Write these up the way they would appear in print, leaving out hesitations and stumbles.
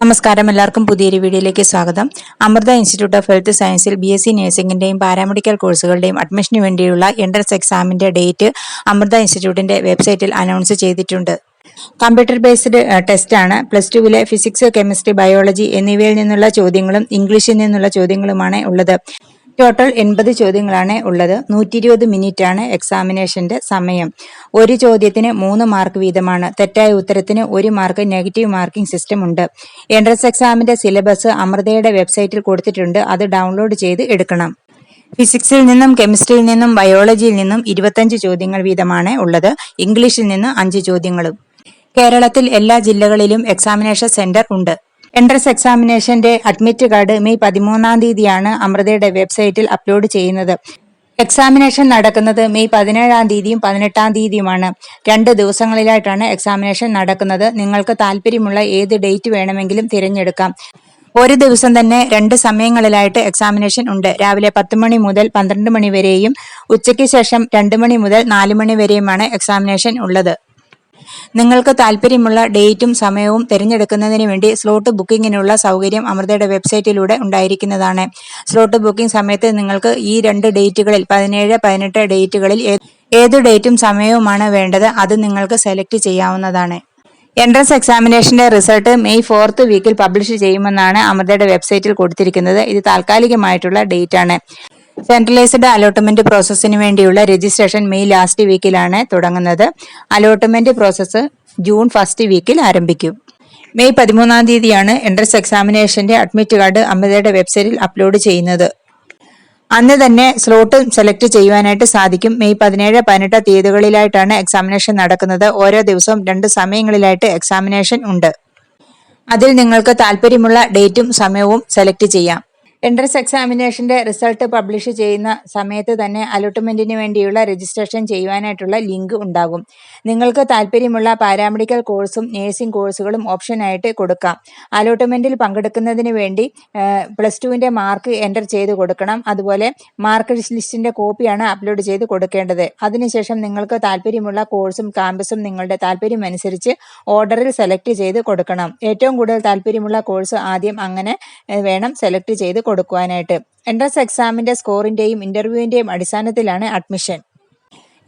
നമസ്കാരം, എല്ലാവർക്കും പുതിയൊരു വീഡിയോയിലേക്ക് സ്വാഗതം. അമൃത ഇൻസ്റ്റിറ്റ്യൂട്ട് ഓഫ് ഹെൽത്ത് സയൻസിൽ BSc നഴ്സിംഗിന്റെയും പാരാമെഡിക്കൽ കോഴ്സുകളുടെയും അഡ്മിഷന് വേണ്ടിയുള്ള എൻട്രൻസ് എക്സാമിന്റെ ഡേറ്റ് അമൃത ഇൻസ്റ്റിറ്റ്യൂട്ടിന്റെ വെബ്സൈറ്റിൽ അനൗൺസ് ചെയ്തിട്ടുണ്ട്. കമ്പ്യൂട്ടർ ബേസ്ഡ് ടെസ്റ്റ് ആണ്. +2 ഫിസിക്സ്, കെമിസ്ട്രി, ബയോളജി എന്നിവയിൽ നിന്നുള്ള ചോദ്യങ്ങളും ഇംഗ്ലീഷിൽ നിന്നുള്ള ചോദ്യങ്ങളുമാണ് ഉള്ളത്. ടോട്ടൽ 80 ചോദ്യങ്ങളാണ് ഉള്ളത്. 120 മിനിറ്റ് ആണ് എക്സാമിനേഷന്റെ സമയം. ഒരു ചോദ്യത്തിന് 3 മാർക്ക് വീതമാണ്. തെറ്റായ ഉത്തരത്തിന് 1 മാർക്ക്. നെഗറ്റീവ് മാർക്കിംഗ് സിസ്റ്റം ഉണ്ട്. എൻട്രൻസ് എക്സാമിന്റെ സിലബസ് അമൃതയുടെ വെബ്സൈറ്റിൽ കൊടുത്തിട്ടുണ്ട്. അത് ഡൗൺലോഡ് ചെയ്ത് എടുക്കണം. ഫിസിക്സിൽ നിന്നും കെമിസ്ട്രിയിൽ നിന്നും ബയോളജിയിൽ നിന്നും 25 ചോദ്യങ്ങൾ വീതമാണ് ഉള്ളത്. ഇംഗ്ലീഷിൽ നിന്ന് 5 ചോദ്യങ്ങളും. കേരളത്തിൽ എല്ലാ ജില്ലകളിലും എക്സാമിനേഷൻ സെന്റർ ഉണ്ട്. എൻട്രൻസ് എക്സാമിനേഷന്റെ അഡ്മിറ്റ് കാർഡ് മെയ് 13-ാം തീയതിയാണ് അമൃതയുടെ വെബ്സൈറ്റിൽ അപ്ലോഡ് ചെയ്യുന്നത്. എക്സാമിനേഷൻ നടക്കുന്നത് മെയ് 17-ാം തീയതിയും 18-ാം തീയതിയുമാണ്. 2 ദിവസങ്ങളിലായിട്ടാണ് എക്സാമിനേഷൻ നടക്കുന്നത്. നിങ്ങൾക്ക് താല്പര്യമുള്ള ഏത് ഡേറ്റ് വേണമെങ്കിലും തിരഞ്ഞെടുക്കാം. ഒരു ദിവസം തന്നെ 2 സമയങ്ങളിലായിട്ട് എക്സാമിനേഷൻ ഉണ്ട്. രാവിലെ 10 മണി മുതൽ 12 മണി വരെയും ഉച്ചയ്ക്ക് ശേഷം 2 മണി മുതൽ 4 മണി വരെയുമാണ് എക്സാമിനേഷൻ ഉള്ളത്. നിങ്ങൾക്ക് താല്പര്യമുള്ള ഡേറ്റും സമയവും തിരഞ്ഞെടുക്കുന്നതിന് വേണ്ടി സ്ലോട്ട് ബുക്കിങ്ങിനുള്ള സൗകര്യം അമൃതയുടെ വെബ്സൈറ്റിലൂടെ ഉണ്ടായിരിക്കുന്നതാണ്. സ്ലോട്ട് ബുക്കിംഗ് സമയത്ത് നിങ്ങൾക്ക് ഈ 2 ഡേറ്റുകളിൽ 17, 18 ഡേറ്റുകളിൽ ഏത് ഡേറ്റും സമയവുമാണ് വേണ്ടത് അത് നിങ്ങൾക്ക് സെലക്ട് ചെയ്യാവുന്നതാണ്. എൻട്രൻസ് എക്സാമിനേഷന്റെ റിസൾട്ട് മെയ് 4th വീക്കിൽ പബ്ലിഷ് ചെയ്യുമെന്നാണ് അമൃതയുടെ വെബ്സൈറ്റിൽ കൊടുത്തിരിക്കുന്നത്. ഇത് താൽക്കാലികമായിട്ടുള്ള ഡേറ്റ് ആണ്. സെൻട്രലൈസ്ഡ് അലോട്ട്മെന്റ് പ്രോസസ്സിന് വേണ്ടിയുള്ള രജിസ്ട്രേഷൻ മെയ് ലാസ്റ്റ് വീക്കിലാണ് തുടങ്ങുന്നത്. അലോട്ട്മെന്റ് പ്രോസസ്സ് ജൂൺ 1st വീക്കിൽ ആരംഭിക്കും. മെയ് 13-ാം തീയതിയാണ് എൻട്രൻസ് എക്സാമിനേഷന്റെ അഡ്മിറ്റ് കാർഡ് അമൃതയുടെ വെബ്സൈറ്റിൽ അപ്ലോഡ് ചെയ്യുന്നത്. അന്ന് തന്നെ സ്ലോട്ട് സെലക്ട് ചെയ്യുവാനായിട്ട് സാധിക്കും. മെയ് 17, 18 തീയതികളിലായിട്ടാണ് എക്സാമിനേഷൻ നടക്കുന്നത്. ഓരോ ദിവസവും 2 സമയങ്ങളിലായിട്ട് എക്സാമിനേഷൻ ഉണ്ട്. അതിൽ നിങ്ങൾക്ക് താല്പര്യമുള്ള ഡേറ്റും സമയവും സെലക്ട് ചെയ്യാം. എൻട്രൻസ് എക്സാമിനേഷന്റെ റിസൾട്ട് പബ്ലിഷ് ചെയ്യുന്ന സമയത്ത് തന്നെ അലോട്ട്മെന്റിന് വേണ്ടിയുള്ള രജിസ്ട്രേഷൻ ചെയ്യുവാനായിട്ടുള്ള ലിങ്ക് ഉണ്ടാകും. നിങ്ങൾക്ക് താല്പര്യമുള്ള പാരാമെഡിക്കൽ കോഴ്സും നഴ്സിംഗ് കോഴ്സുകളും ഓപ്ഷനായിട്ട് കൊടുക്കാം. അലോട്ട്മെന്റിൽ പങ്കെടുക്കുന്നതിന് വേണ്ടി +2ന്റെ മാർക്ക് എൻ്റർ ചെയ്ത് കൊടുക്കണം. അതുപോലെ മാർക്ക് ലിസ്റ്റിന്റെ കോപ്പിയാണ് അപ്ലോഡ് ചെയ്ത് കൊടുക്കേണ്ടത്. അതിനുശേഷം നിങ്ങൾക്ക് താല്പര്യമുള്ള കോഴ്സും ക്യാമ്പസും നിങ്ങളുടെ താല്പര്യമനുസരിച്ച് ഓർഡറിൽ സെലക്ട് ചെയ്ത് കൊടുക്കണം. ഏറ്റവും കൂടുതൽ താല്പര്യമുള്ള കോഴ്സ് ആദ്യം അങ്ങനെ വേണം സെലക്ട് ചെയ്ത് കൊടുക്കുവാനായിട്ട്. എൻട്രൻസ് എക്സാമിന്റെ സ്കോറിന്റെയും ഇന്റർവ്യൂവിന്റെയും അടിസ്ഥാനത്തിലാണ് അഡ്മിഷൻ.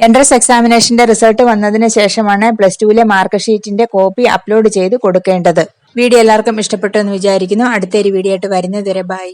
എൻട്രൻസ് എക്സാമിനേഷന്റെ റിസൾട്ട് വന്നതിന് ശേഷമാണ് +2 മാർക്ക് ഷീറ്റിന്റെ കോപ്പി അപ്ലോഡ് ചെയ്ത് കൊടുക്കേണ്ടത്. വീഡിയോ എല്ലാവർക്കും ഇഷ്ടപ്പെട്ടു എന്ന് വിചാരിക്കുന്നു. അടുത്തൊരു വീഡിയോ ആയിട്ട് വരുന്നത് വരെ ബൈ.